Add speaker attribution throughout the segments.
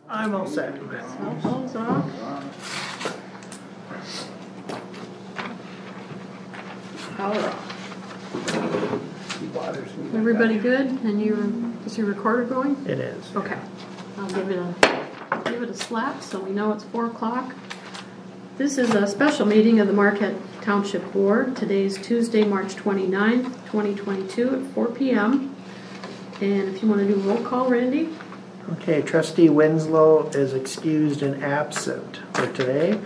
Speaker 1: I'm all set.
Speaker 2: Cell phones off. Power off. Everybody good? And is your recorder going?
Speaker 1: It is.
Speaker 2: Okay. I'll give it a slap so we know it's 4 o'clock. This is a special meeting of the Marquette Township Board. Today's Tuesday, March 29th, 2022 at 4 p.m. And if you want to do roll call, Randy?
Speaker 1: Okay, Trustee Winslow is excused and absent for today.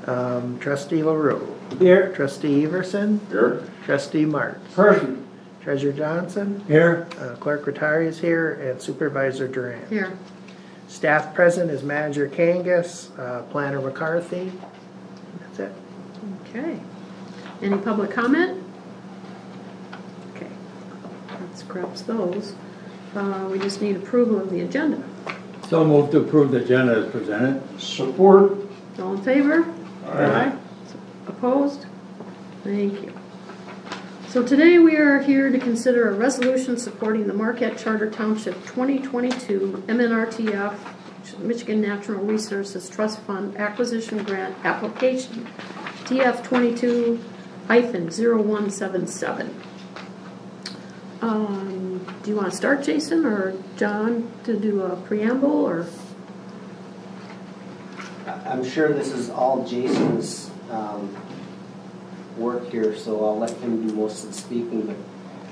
Speaker 1: Trustee LaRue.
Speaker 3: Here.
Speaker 1: Trustee Everson.
Speaker 3: Here.
Speaker 1: Trustee Marks.
Speaker 3: Present.
Speaker 1: Treasurer Johnson.
Speaker 3: Here.
Speaker 1: Clerk Rattari is here, and Supervisor Durant.
Speaker 2: Here.
Speaker 1: Staff present is Manager Kangas, Planner McCarthy. That's it.
Speaker 2: Okay. Any public comment? Okay. Let's scrap those. We just need approval of the agenda.
Speaker 3: So moved to approve the agenda as presented. Support.
Speaker 2: All in favor?
Speaker 3: Aye.
Speaker 2: Opposed? Thank you. So today we are here to consider a resolution supporting the Marquette Charter Township 2022 MNRTF, which is Michigan Natural Resources Trust Fund Acquisition Grant Application, TF22-0177. Do you want to start, Jason, or John, to do a preamble, or?
Speaker 4: I'm sure this is all Jason's work here, so I'll let him do most of the speaking. But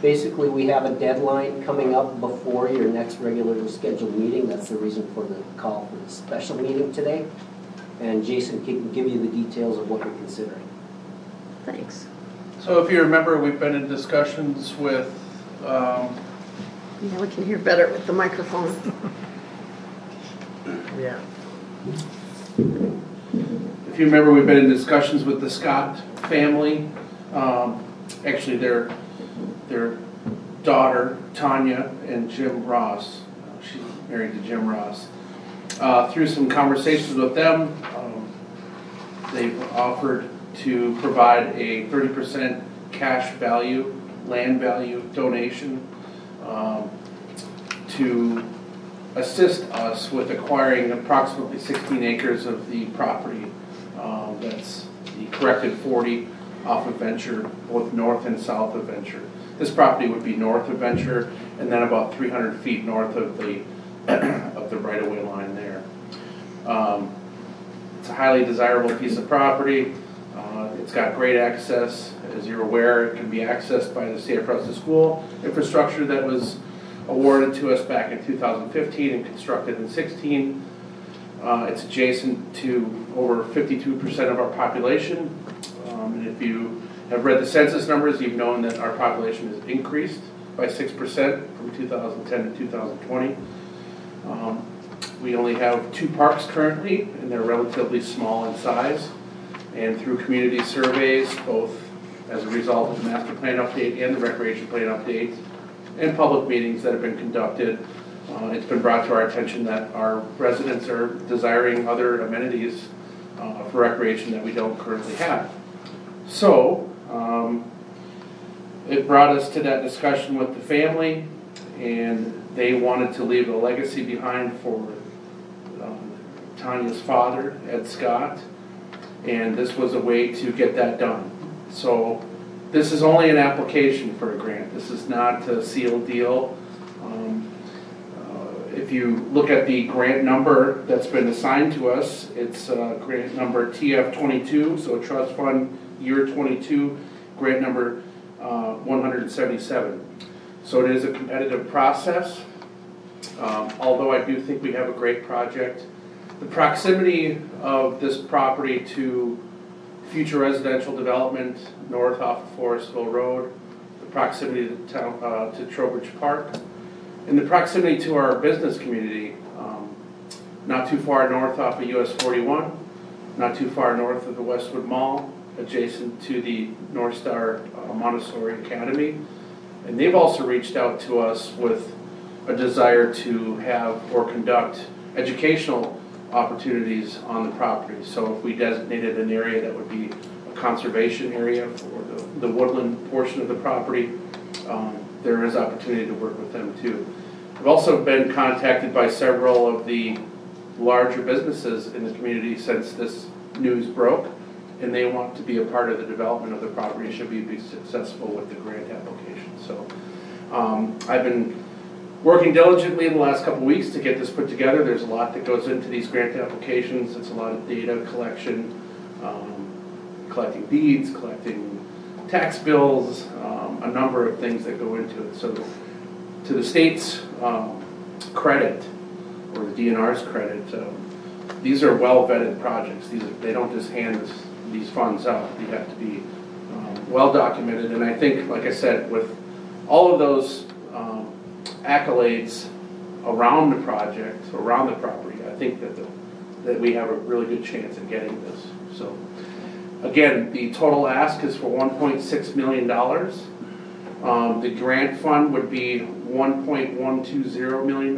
Speaker 4: basically, we have a deadline coming up before your next regularly scheduled meeting. That's the reason for the call for the special meeting today. And Jason can give you the details of what you're considering.
Speaker 2: Thanks.
Speaker 5: So if you remember, we've been in discussions with
Speaker 2: yeah, we can hear better with the microphone.
Speaker 1: Yeah.
Speaker 5: if you remember, we've been in discussions with the Scott family. Actually, their daughter, Tanya, and Jim Ross. She's married to Jim Ross. Through some conversations with them, they've offered to provide a 30% cash value, land value donation to assist us with acquiring approximately 16 acres of the property. That's the corrected 40 off of Venture, both north and south of Venture. This property would be north of Venture, and then about 300 feet north of the right-of-way line there. It's a highly desirable piece of property. It's got great access. As you're aware, it can be accessed by the state of Preston school infrastructure that was awarded to us back in 2015 and constructed in 16. It's adjacent to over 52% of our population. And if you have read the census numbers, you've known that our population has increased by 6% from 2010 to 2020. We only have 2 parks currently, and they're relatively small in size. And through community surveys, both as a result of the master plan update and the recreation plan update, and public meetings that have been conducted, it's been brought to our attention that our residents are desiring other amenities for recreation that we don't currently have. So it brought us to that discussion with the family, and they wanted to leave a legacy behind for Tanya's father, Ed Scott, and this was a way to get that done. So this is only an application for a grant. This is not a sealed deal. If you look at the grant number that's been assigned to us, it's grant number TF22, so Trust Fund Year 22, grant number 177. So it is a competitive process, although I do think we have a great project. The proximity of this property to future residential development north off of Forestville Road, the proximity to Trowbridge Park, and the proximity to our business community, not too far north off of US 41, not too far north of the Westwood Mall, adjacent to the North Star Montessori Academy. And they've also reached out to us with a desire to have or conduct educational opportunities on the property. So if we designated an area that would be a conservation area for the woodland portion of the property, there is opportunity to work with them too. I've also been contacted by several of the larger businesses in the community since this news broke, and they want to be a part of the development of the property should we be successful with the grant application. So I've been working diligently in the last couple of weeks to get this put together. There's a lot that goes into these grant applications. It's a lot of data collection, collecting deeds, collecting tax bills, a number of things that go into it. So to the state's credit, or the DNR's credit, these are well vetted projects. They don't just hand these funds out. They have to be well documented. And I think, like I said, with all of those accolades around the project, around the property, I think that we have a really good chance at getting this. So again, the total ask is for $1.6 million. The grant fund would be $1.120 million.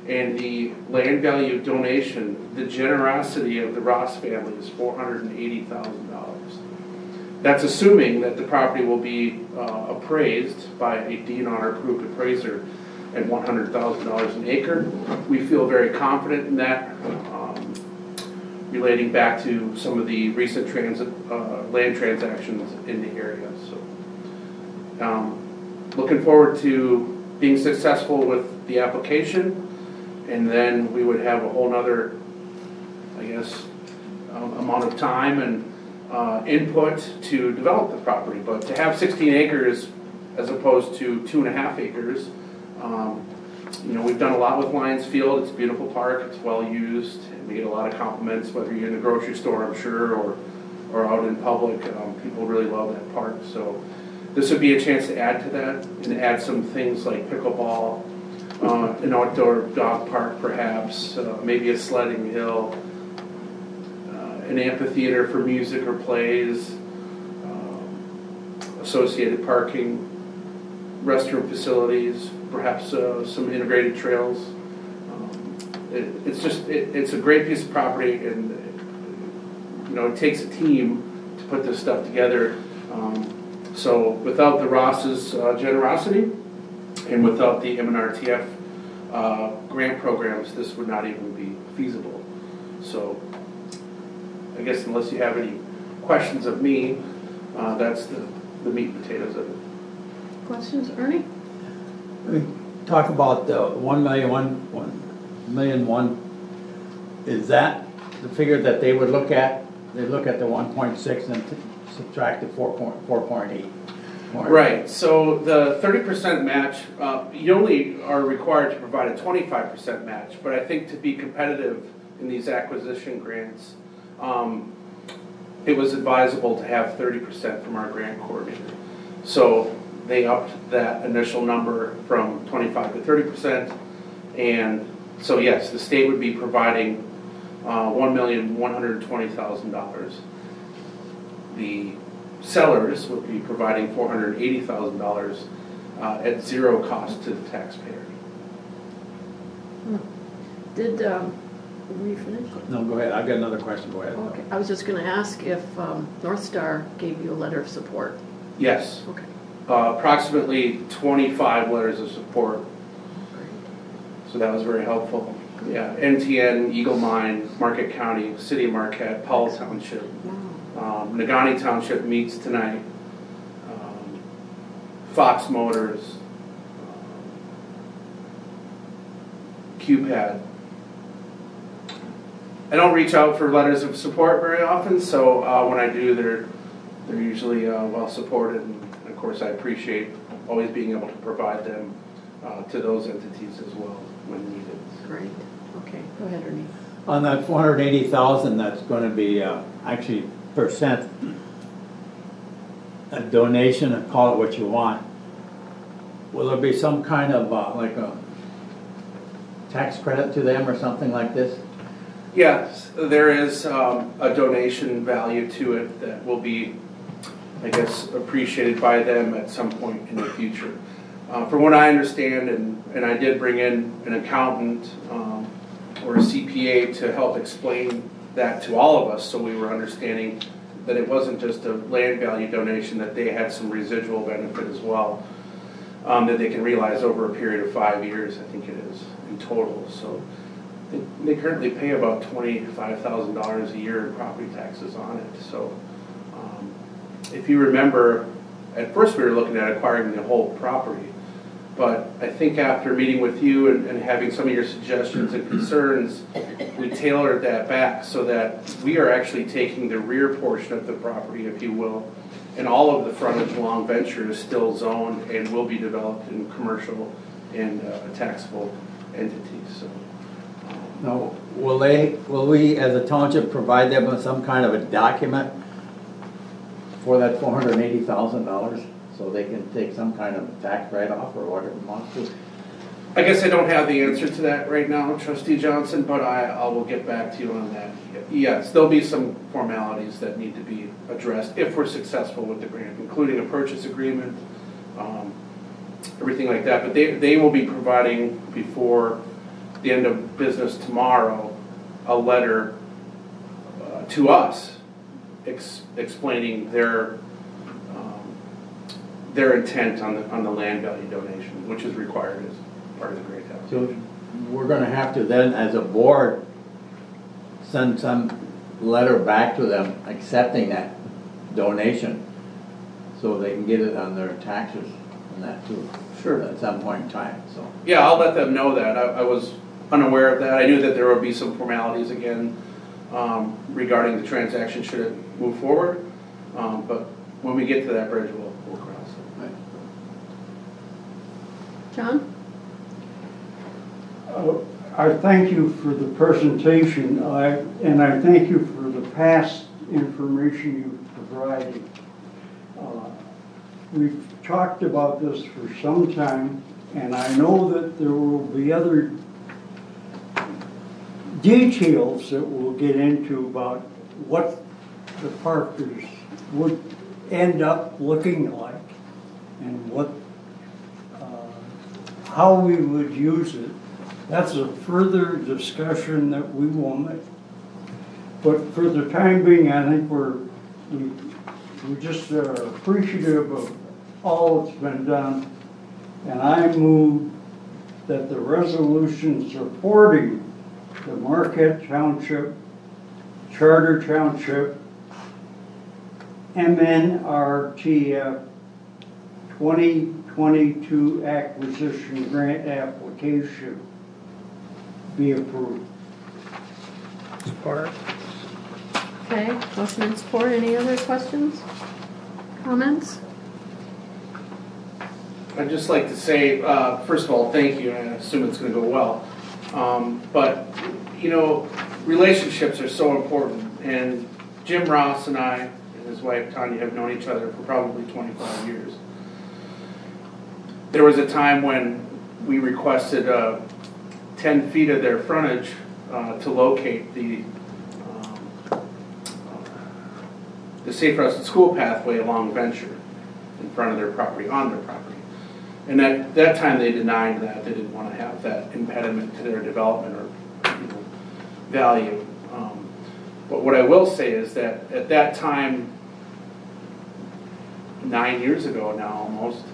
Speaker 5: And the land value donation, the generosity of the Ross family is $480,000. That's assuming that the property will be appraised by a DNR-approved appraiser at $100,000 an acre. We feel very confident in that, relating back to some of the recent land transactions in the area. So, looking forward to being successful with the application, and then we would have a whole nother, I guess, amount of time and input to develop the property. But to have 16 acres as opposed to 2.5 acres, you know, we've done a lot with Lions Field. It's a beautiful park. It's well used. And we get a lot of compliments, whether you're in the grocery store, I'm sure, or out in public. People really love that park. So this would be a chance to add to that and add some things like pickleball, an outdoor dog park perhaps, maybe a sledding hill, an amphitheater for music or plays, associated parking, restroom facilities, perhaps some integrated trails. It's a great piece of property, and you know, it takes a team to put this stuff together. So without the Ross's generosity and without the MNRTF grant programs, this would not even be feasible. So I guess unless you have any questions of me, that's the meat and potatoes of it.
Speaker 2: Questions, Ernie?
Speaker 3: We talk about the 1 million. Is that the figure that they would look at? They look at the 1.6 and subtract the 4.8.
Speaker 5: Right. So the 30% match, you only are required to provide a 25% match. But I think to be competitive in these acquisition grants, it was advisable to have 30% from our grant coordinator. So they upped that initial number from 25 to 30%. And so yes, the state would be providing $1,120,000. The sellers would be providing $480,000 at zero cost to the taxpayer.
Speaker 2: Did were you finished?
Speaker 3: No, go ahead. I've got another question. Go ahead.
Speaker 2: Okay. I was just going to ask if North Star gave you a letter of support.
Speaker 5: Yes.
Speaker 2: Okay.
Speaker 5: Approximately 25 letters of support.
Speaker 2: Great.
Speaker 5: So that was very helpful. Yeah, NTN, Eagle Mine, Marquette County, City of Marquette, Powell Township.
Speaker 2: Wow.
Speaker 5: Negaunee Township meets tonight. Fox Motors, QPAD. I don't reach out for letters of support very often, so when I do, they're usually well supported, and of course I appreciate always being able to provide them to those entities as well when needed.
Speaker 2: Great. Okay. Go ahead, Ernie.
Speaker 3: On that 480,000, that's going to be actually percent a donation, call it what you want. Will there be some kind of like a tax credit to them or something like this?
Speaker 5: Yes, there is a donation value to it that will be, I guess, appreciated by them at some point in the future. From what I understand, and I did bring in an accountant or a CPA to help explain that to all of us, so we were understanding that it wasn't just a land value donation, that they had some residual benefit as well. that they can realize over a period of 5 years, I think it is, in total. So they currently pay about $25,000 a year in property taxes on it. So if you remember, at first we were looking at acquiring the whole property. But I think after meeting with you and having some of your suggestions and concerns, we tailored that back so that we are actually taking the rear portion of the property, if you will, and all of the frontage along Venture is still zoned and will be developed in commercial and taxable entities. So,
Speaker 3: Now, will we as a township provide them with some kind of a document for that $480,000 so they can take some kind of tax write-off or whatever it wants to?
Speaker 5: I guess I don't have the answer to that right now, Trustee Johnson, but I will get back to you on that. Yes, there'll be some formalities that need to be addressed if we're successful with the grant, including a purchase agreement, everything like that. But they will be providing, before the end of business tomorrow, a letter to us explaining their intent on the land value donation, which is required as part of the grant house.
Speaker 3: So we're going to have to then, as a board, send some letter back to them accepting that donation so they can get it on their taxes and that too. Sure. At some point in time. So
Speaker 5: yeah, I'll let them know that. I was unaware of that. I knew that there would be some formalities again regarding the transaction should it move forward. But when we get to that bridge, we'll cross it.
Speaker 3: Right.
Speaker 2: John?
Speaker 6: I thank you for the presentation, and I thank you for the past information you've provided. We've talked about this for some time, and I know that there will be other details that we'll get into about what the Parkers would end up looking like and what how we would use it. That's a further discussion that we will make. But for the time being, I think we're just appreciative of all that's been done. And I move that the resolution supporting the Marquette Township, Charter Township, MNRTF 2022 acquisition grant application be approved.
Speaker 1: Support.
Speaker 2: Okay, motion and support. Any other questions? Comments?
Speaker 5: I'd just like to say, first of all, thank you, and I assume it's going to go well. But, you know, relationships are so important, and Jim Ross and I and his wife Tanya have known each other for probably 25 years. There was a time when we requested 10 feet of their frontage to locate the safe routes to school pathway along Venture in front of their property, on their property. And at that time they denied that. They didn't want to have that impediment to their development or value. But what I will say is that at that time, 9 years ago now almost,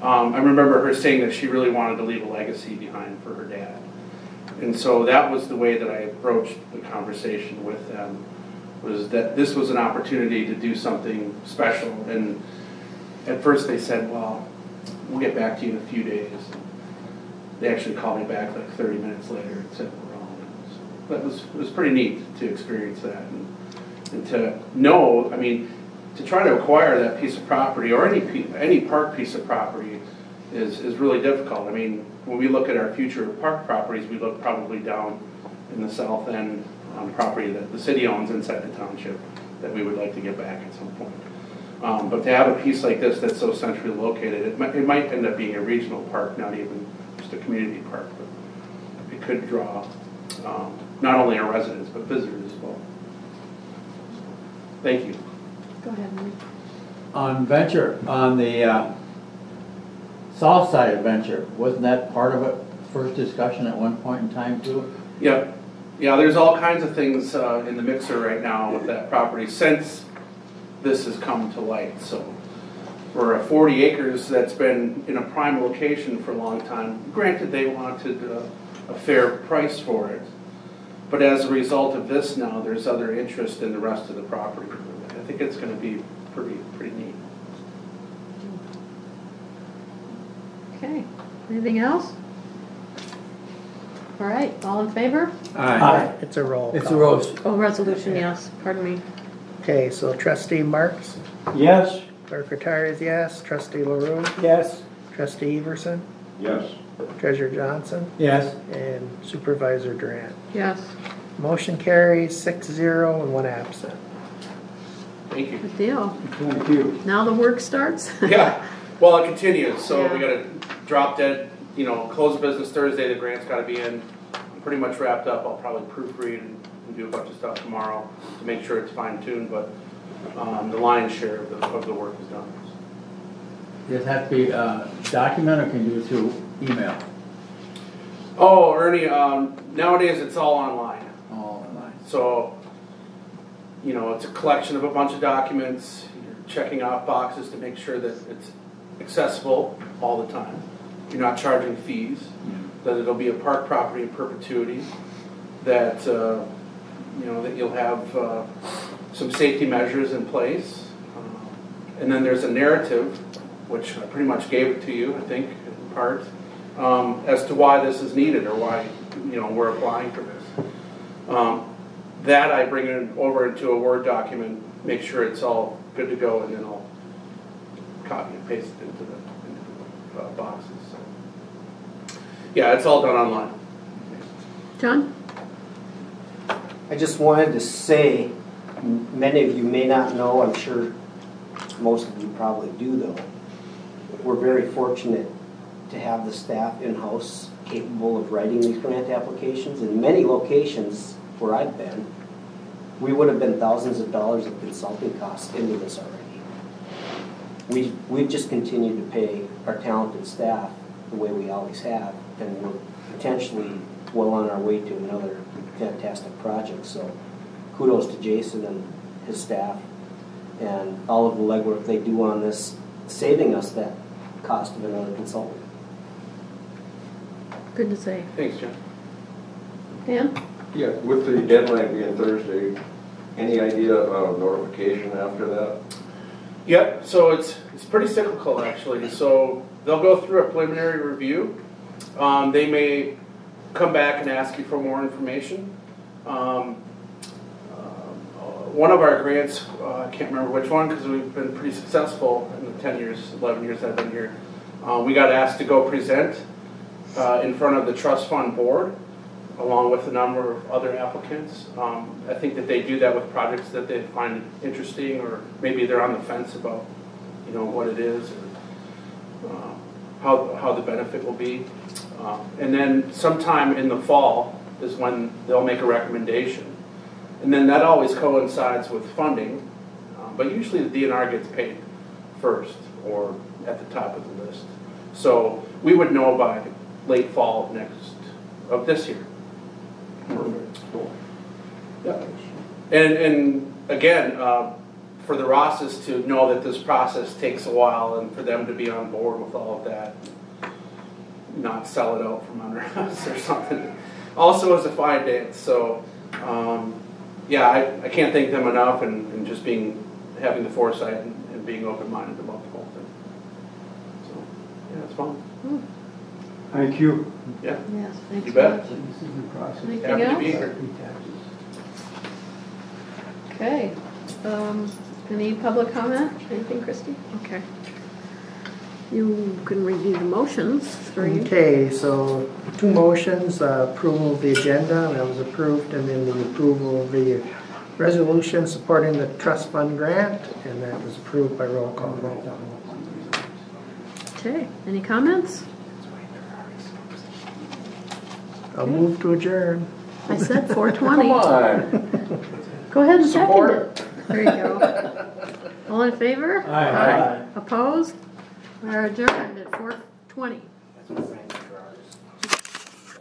Speaker 5: I remember her saying that she really wanted to leave a legacy behind for her dad. And so that was the way that I approached the conversation with them, was that this was an opportunity to do something special. And at first they said, well, we'll get back to you in a few days. And they actually called me back like 30 minutes later and said we're on. So that it was pretty neat to experience that and to know, I mean, to try to acquire that piece of property or any park piece of property is really difficult. I mean, when we look at our future park properties, we look probably down in the south end on property that the city owns inside the township that we would like to get back at some point. But to have a piece like this that's so centrally located, it might end up being a regional park, not even just a community park, but it could draw not only our residents but visitors as well. Thank you.
Speaker 2: Go ahead, Mike.
Speaker 3: On Venture, on the Southside Adventure, wasn't that part of it, first discussion at one point in time too?
Speaker 5: Yep. Yeah, there's all kinds of things in the mixer right now with that property since this has come to light. So for 40 acres that's been in a prime location for a long time. Granted, they wanted a fair price for it, but as a result of this now, there's other interest in the rest of the property. I think it's going to be pretty neat.
Speaker 2: Okay, anything else? All right, all in favor?
Speaker 3: Aye.
Speaker 1: It's a roll
Speaker 3: It's a
Speaker 1: call.
Speaker 3: roast.
Speaker 2: Oh, resolution, yes, pardon me.
Speaker 1: Okay, so trustee Marks,
Speaker 6: Yes?
Speaker 1: clerk retires, yes. Trustee LaRue,
Speaker 6: Yes.
Speaker 1: trustee Everson,
Speaker 6: Yes.
Speaker 1: treasurer Johnson,
Speaker 3: Yes.
Speaker 1: and supervisor Durant.
Speaker 2: Yes,
Speaker 1: Motion carries 6-0 and 1 absent.
Speaker 5: Thank you.
Speaker 2: good deal.
Speaker 6: Thank you.
Speaker 2: Now the work starts?
Speaker 5: Yeah, well, it continues, so we
Speaker 2: Yeah.
Speaker 5: got to drop dead, close business Thursday, the grant's got to be in. I'm pretty much wrapped up. I'll probably proofread and do a bunch of stuff tomorrow to make sure it's fine-tuned, but the lion's share of the work is done.
Speaker 3: Does it have to be a document or can you do it through email?
Speaker 5: Oh, Ernie, nowadays it's all online.
Speaker 3: All online.
Speaker 5: So, it's a collection of a bunch of documents. You're checking off boxes to make sure that it's accessible all the time. You're not charging fees. That it'll be a park property in perpetuity. That that you'll have some safety measures in place. And then there's a narrative, which I pretty much gave it to you, I think, in part, as to why this is needed or why we're applying for this. That I bring it over into a Word document, make sure it's all good to go, and then I'll copy and paste it into the boxes. So, yeah, it's all done online.
Speaker 2: John?
Speaker 4: I just wanted to say, many of you may not know, I'm sure most of you probably do though, we're very fortunate to have the staff in-house capable of writing these grant applications. In many locations where I've been, we would have been thousands of dollars of consulting costs into this already. We've just continued to pay our talented staff the way we always have, and we're potentially well on our way to another fantastic project. So kudos to Jason and his staff and all of the legwork they do on this, saving us that cost of another consultant.
Speaker 2: Good to say.
Speaker 5: Thanks, John.
Speaker 2: Dan?
Speaker 7: Yeah, with the deadline being Thursday, any idea of notification after that?
Speaker 5: Yep, so it's pretty cyclical actually. So they'll go through a preliminary review. They may come back and ask you for more information. One of our grants, I can't remember which one because we've been pretty successful in the 10 years, 11 years I've been here. We got asked to go present in front of the trust fund board along with a number of other applicants. I think that they do that with projects that they find interesting, or maybe they're on the fence about what it is or how the benefit will be. And then sometime in the fall is when they'll make a recommendation. And then that always coincides with funding, but usually the DNR gets paid first or at the top of the list. So we would know by late fall of this year.
Speaker 7: Cool.
Speaker 5: Yeah. And again, for the Rosses to know that this process takes a while and for them to be on board with all of that, not sell it out from under us or something, also is a fine dance. So yeah, I can't thank them enough and just having the foresight and being open-minded about the whole thing. So yeah, it's fun.
Speaker 6: Thank you.
Speaker 5: Yeah.
Speaker 2: Yes, thanks.
Speaker 5: You bet.
Speaker 2: Anything
Speaker 5: Happy to be
Speaker 2: else?
Speaker 5: here.
Speaker 2: Okay. Any public comment? Anything, Christie? Okay. You can review the motions. Three.
Speaker 1: Okay, so 2 motions, approval of the agenda, that was approved, and then the approval of the resolution supporting the trust fund grant, and that was approved by roll call vote.
Speaker 2: Okay. Any comments?
Speaker 1: I'll move to adjourn.
Speaker 2: I said 4:20.
Speaker 7: Come on.
Speaker 2: Go ahead and second
Speaker 7: Support.
Speaker 2: it. There you go. All in favor?
Speaker 6: Aye.
Speaker 2: Opposed? We are adjourned at 4:20.
Speaker 4: That's what Frank